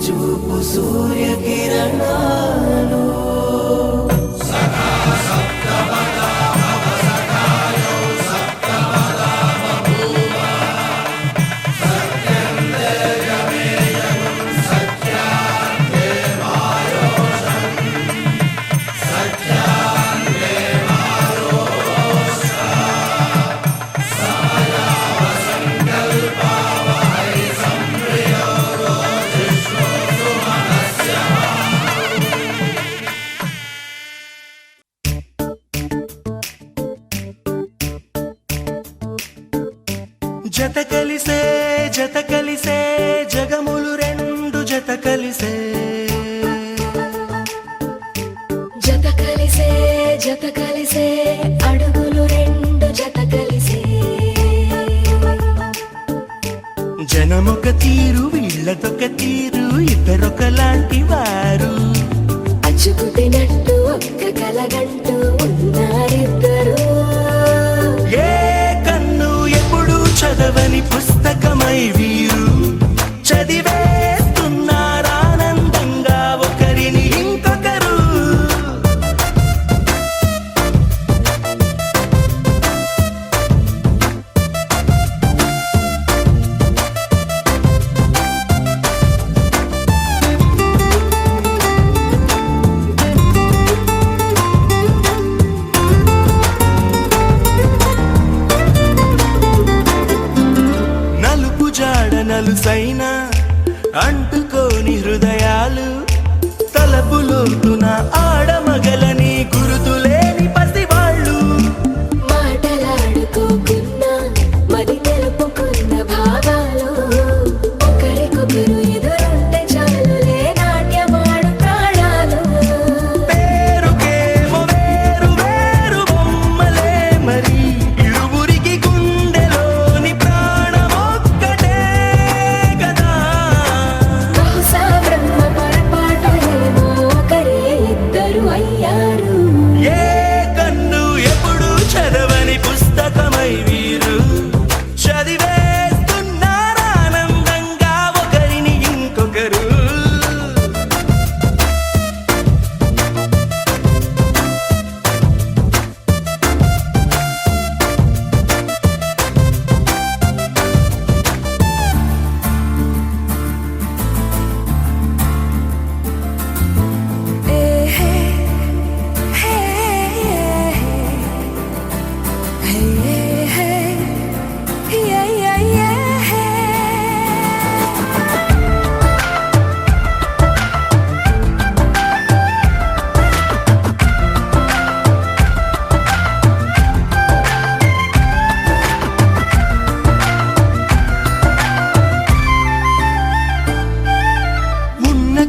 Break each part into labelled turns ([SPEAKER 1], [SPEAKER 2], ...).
[SPEAKER 1] చూపు సూర్యకిరణాలు జత కలిసే జగములు రెండు జత కలిసే అడుగులు రెండు జత కలిసే జనమొక తీరు వీళ్ళదొక తీరు ఇద్దరొకలాంటి వారు
[SPEAKER 2] అచ్చుకుతినట్టు ఒక్క కలగంటూ ఉన్నారిద్దరు
[SPEAKER 1] చదవని పుస్తకమై వీరు చదివేస్తున్నారానందంగా ఒకరిని ఇంకొకరు నలుసైనా అంటుకోని హృదయాలు తలపులోతున ఆడమగలని గురుతులేని పసివాళ్ళు
[SPEAKER 2] మాటలాడుకోకున్నా మరి తెలుపుకున్న భావాలు ఒకరికొకరు ఎదురుంటే చాలులే నాట్యమాడు ప్రాణాలు
[SPEAKER 1] పేరుకేమో వేరు వేరు బొమ్మలే మరి ఇరువురికి గుండెలోని ప్రాణమొక్కటే
[SPEAKER 2] బహుశా బ్రహ్మ పొరపాటులేమో ఒకరే ఇద్దరు అయ్యారు
[SPEAKER 1] ఏ కన్ను ఎప్పుడు చదవని పుస్తకమై వీరు చదివేస్తున్నారానందంగా ఒకరిని ఇంకొకరు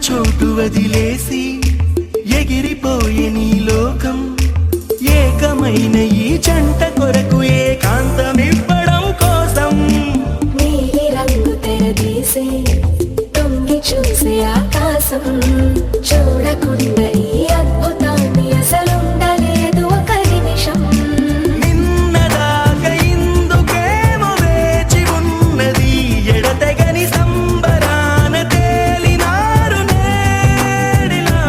[SPEAKER 1] చోటు వదిలేసి ఎగిరిపోయే నీ లోకం ఏకమైన ఈ జంట కొరకు ఏకాంతమివ్వడం కోసం
[SPEAKER 2] నీలి రంగు తెరదీసే తొంగి చూసే ఆకాశం చూడకుండా ఈ అద్భుతాన్ని అసలుండలేదు ఒక నిమిషం
[SPEAKER 1] నిన్నదాకా ఇందుకేమో వేచి ఉన్నది ఎడతెగని సంబరాన తేలినారు నేడిలా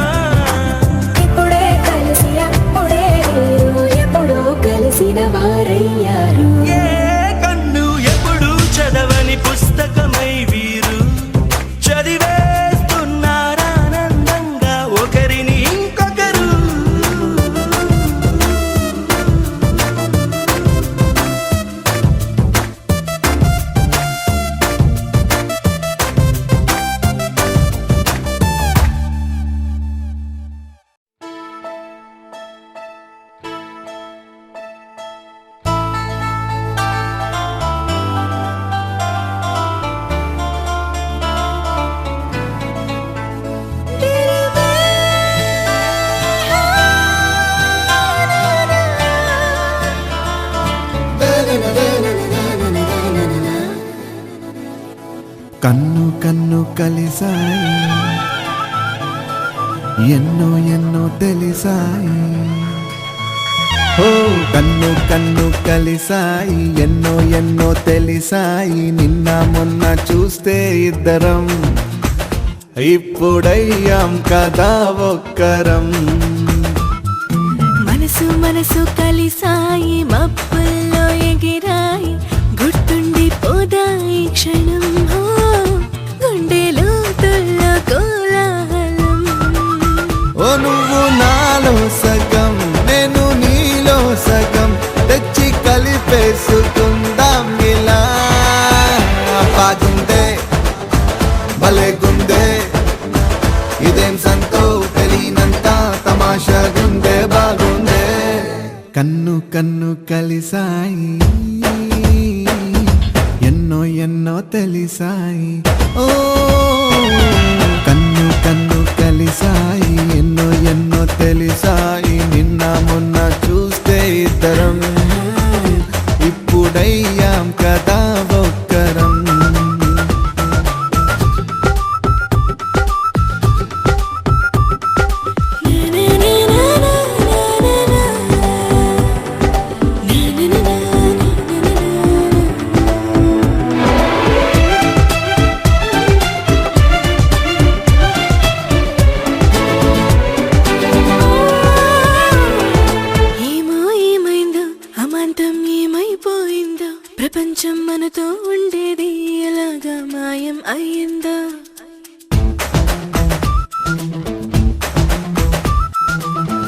[SPEAKER 2] ఇప్పుడే కలిసి అప్పుడే వీరు ఎప్పుడో కలిసిన వారయ్యారు
[SPEAKER 1] ఏ కన్ను ఎప్పుడు చదవని పుస్తకమై వీరు చదివేస్తున్నారానందంగా ఒకరిని ఇంకొకరు
[SPEAKER 3] కన్ను కన్ను కలిసాయి ఎన్నో ఎన్నో తెలిసాయి ఓ కన్ను కన్ను కలిసాయి ఎన్నో ఎన్నో తెలిసాయి నిన్న మొన్న చూస్తే ఇద్దరం ఇప్పుడయ్యాం కదా ఒక్కరం.
[SPEAKER 2] మనసు మనసు కలిసాయి మబ్బుల్లో ఎగిరాయి గుర్తుండిపోదాయి క్షణం హో, గుండెలో తుల్లో కోలాహలం.
[SPEAKER 3] ఓ నువ్వు నాలో సగం నేను నీలో సగం తెచ్చి కలిపేసుకుందాం ఇలా. బాగుందే భలేగుందే ఇదేం సంతో తెలియనంత తమాషాగుందే బాగుందే. కన్ను కన్ను కలిసాయి ఎన్నో ఎన్నో తెలిసాయి. ఓ కన్ను కన్ను కలిసాయి ఎన్నో ఎన్నో తెలిసాయి. నిన్న మొన్న చూస్తే ఇద్దరం ఇప్పుడయ్యాం కదా ఒక్కరం.
[SPEAKER 2] ఏమో ఏమైందో అమాంతం ఏమైపోయిందో ప్రపంచం మనతో ఉండేది ఎలాగా మాయం అయ్యిందో.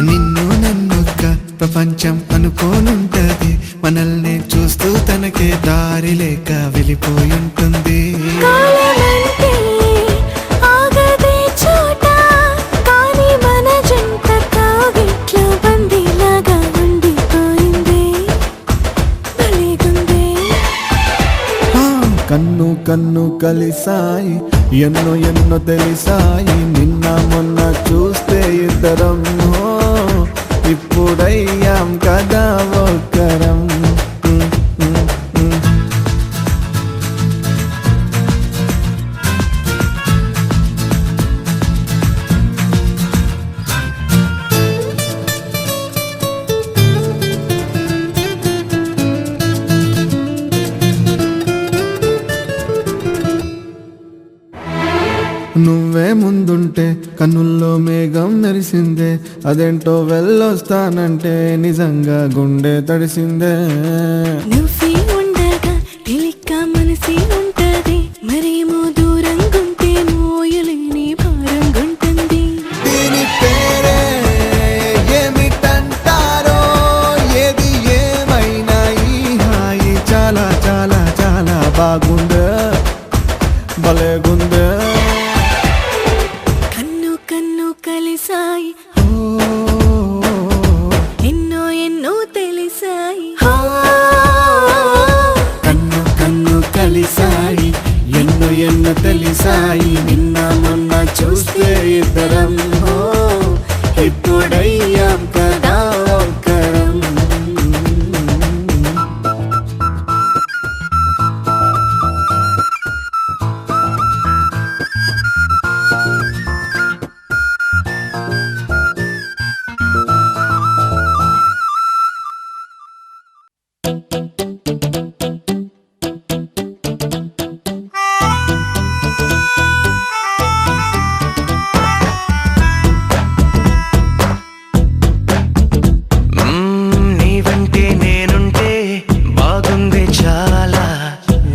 [SPEAKER 3] నిన్ను నన్నొక్క ప్రపంచం అనుకోనుంటది మనల్ని చూస్తూ తనకే దారి లేక వెళ్ళిపోయి ఉంటుంది.
[SPEAKER 2] కాలమంటే ఆగదే చోట కానీ మన జంట కాగిట్లో బందీలాగా ఉండిపోయింది భలేగుందే.
[SPEAKER 3] ఆ, కన్ను కన్ను కలిసాయి ఎన్నో ఎన్నో తెలిసాయి. నిన్న మొన్న చూస్తే ఇద్దరం ఓ, ఇప్పుడయ్యాం కదా ఒక్కరం. నువ్వే ముందుంటే కన్నుల్లో మేఘం మెరిసిందే అదేంటో వెళ్ళొస్తానంటే నిజంగా గుండె తడిసిందే.
[SPEAKER 2] నువ్వే ఉండగా తెలిక్క మనసి ఉంటది మరేమో దూరంగుంటే మోయలేని భారంగుంటుంది.
[SPEAKER 3] దీని పేరే ఏమిటంటారో ఏది ఏమైనా ఈ హాయి చాలా చాలా చాలా బాగుందే భలేగుందే.
[SPEAKER 2] కన్ను కన్ను కలిసాయి ఎన్నో ఎన్నో తెలిసాయి.
[SPEAKER 3] కన్ను కన్ను కలిసాయి ఎన్నో ఎన్నో తెలిసాయి. నిన్న మొన్న చూస్తే ఇద్దరం ఓ, ఇప్పుడయ్యాం కదా ఒక్కరం.
[SPEAKER 1] నీవంటే నేనుంటే బాగుంది చాలా.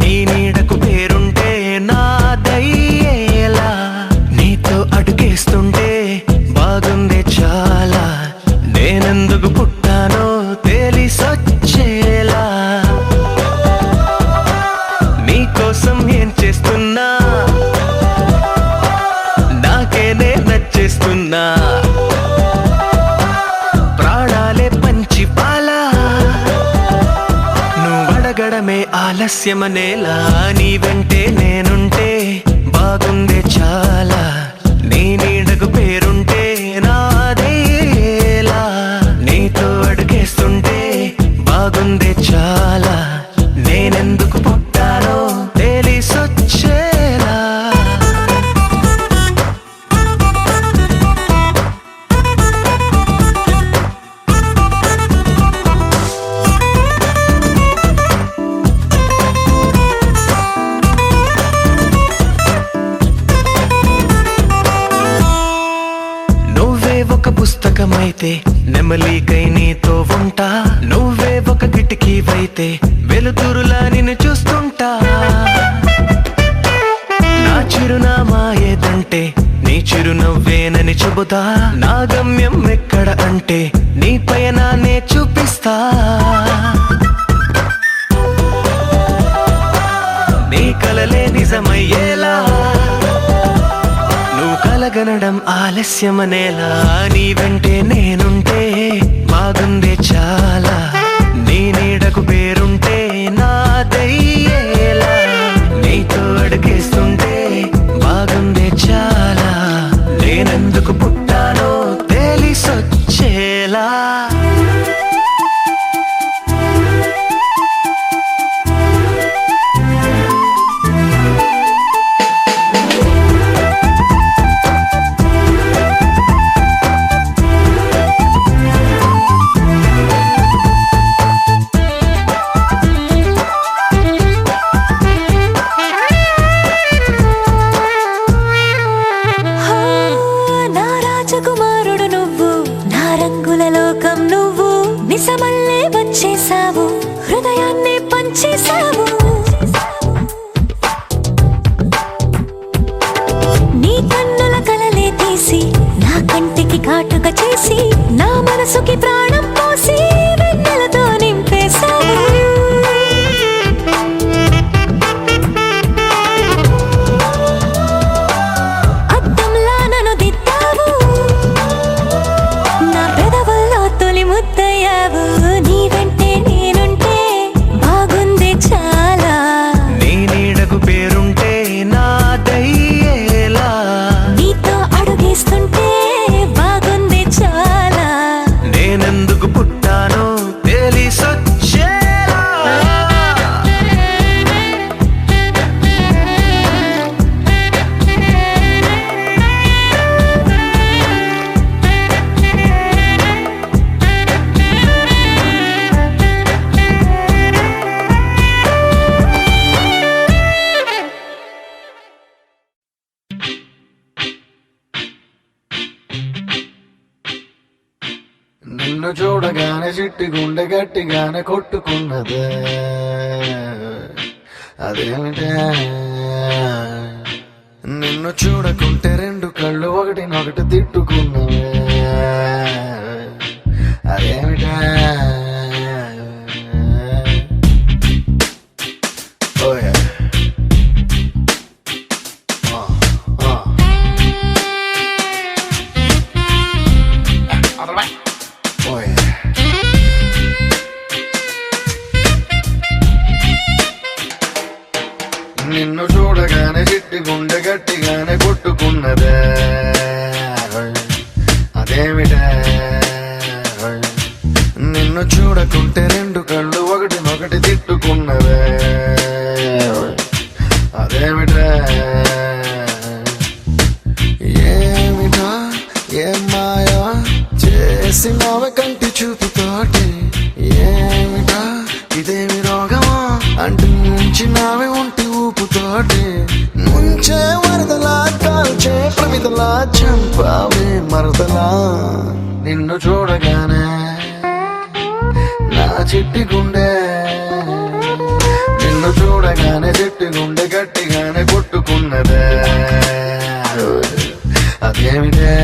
[SPEAKER 1] నీ నీడకు పేరుంటే నాదయ్యేలా. నీతో అడుగేస్తుంటే బాగుంది చాలా. నేనెందుకు పుట్టానో తెలిసొచ్చేలా. నీకోసం ఏం చేస్తున్నా నాకే నే నచ్చేస్తున్నా. ప్రాణాలే పంచి పాలా నువ్వడగడమే ఆలస్యమనేలా. నీ వెంటే నేనుంటే బాగుందే చాలా. నీ నీడకు పేరుంటే నాదేలా. నీతో అడుగేస్తుంటే బాగుందే చాలా. నేనెందుకు పుట్టానో తెలిసొచ్చేలా. ఒక పుస్తకమైతే నెమలికై నీతో ఉంటా, నువ్వే ఒక కిటికీవైతే వెలుతురులా నిన్ను చూస్తుంటా. నా చిరునామా ఏదంటే నీ చిరునవ్వేనని చెబుతా, నా గమ్యం ఎక్కడ అంటే నీ పయనాన్నే చూపిస్తా. నీ కలలే నిజమయ్యేలా నువ్వు కలగనడం ఆలస్యమనేలా, నీ వెంటే నేనుంటే బాగుందే చాలా, నీ నీడకు పేరుంటే నాదయ్యేలా, నీతో అడుగేస్తుంటే బాగుందే చాలా, నేనెందుకు పుట్టానో తెలిసొచ్చేలా.
[SPEAKER 2] నా రాజకుమారుడు నువ్వు, నా రంగుల లోకం నువ్వు, నిజమల్లే వచ్చేసావు, హృదయాన్ని పంచేసావు. నీ కన్నుల కలలే తీసి నా కంటికి కాటుక చేసి, నా మనసుకి ప్రాణం పోసి వెన్నెలతో నింపేశావు. అద్దంలా నన్ను దిద్దావు, నా పెదవుల్లో తొలి ముద్దయ్యావు, నీ వెంటే నేనుంటే బాగుంది చాలా,
[SPEAKER 1] నీ నీడకు పేరుంటే నాదయ్యేలా,
[SPEAKER 2] నీతో అడుగేస్తుంటే బాగుంది చాలా,
[SPEAKER 1] నేనెందుకు పుట్టానో తెలిసొచ్చేలా.
[SPEAKER 3] నిన్ను చూడగానే చిట్టి గుండె గట్టిగానే కొట్టుకున్నదే, అదేమిటే నిన్ను చూడకుంటే రెండు కళ్ళు ఒకటినొకటి తిట్టుకున్నవే, అదేమిటే ఓయ్ నిన్ను చూడగానే చిట్టి గుండె గట్టిగానే కొట్టుకున్నదే, అదేమిటే నిన్ను చూడకుంటే రెండు కళ్ళు ఒకటినొకటి తిట్టుకున్నదే, అదేమిటే ఏమిటా ఏం మాయా చేసినావే కంటి చూపుతోటి, ఏమిటా ఇదేమి రోగమా అంటించినావే ఒంటి ఊపుతోటి, ముంచే వరదలా కాల్చే ప్రమిదలా చంపావే మరదలా. నిన్ను చూడగానే నా చిట్టి గుండె, నిన్ను చూడగానే చిట్టి గుండె గట్టిగానే కొట్టుకున్నదే, అదేమిటే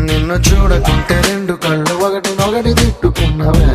[SPEAKER 3] నిన్ను చూడకుంటే రెండు కళ్ళు ఒకటినొకటి తిట్టుకున్నవే.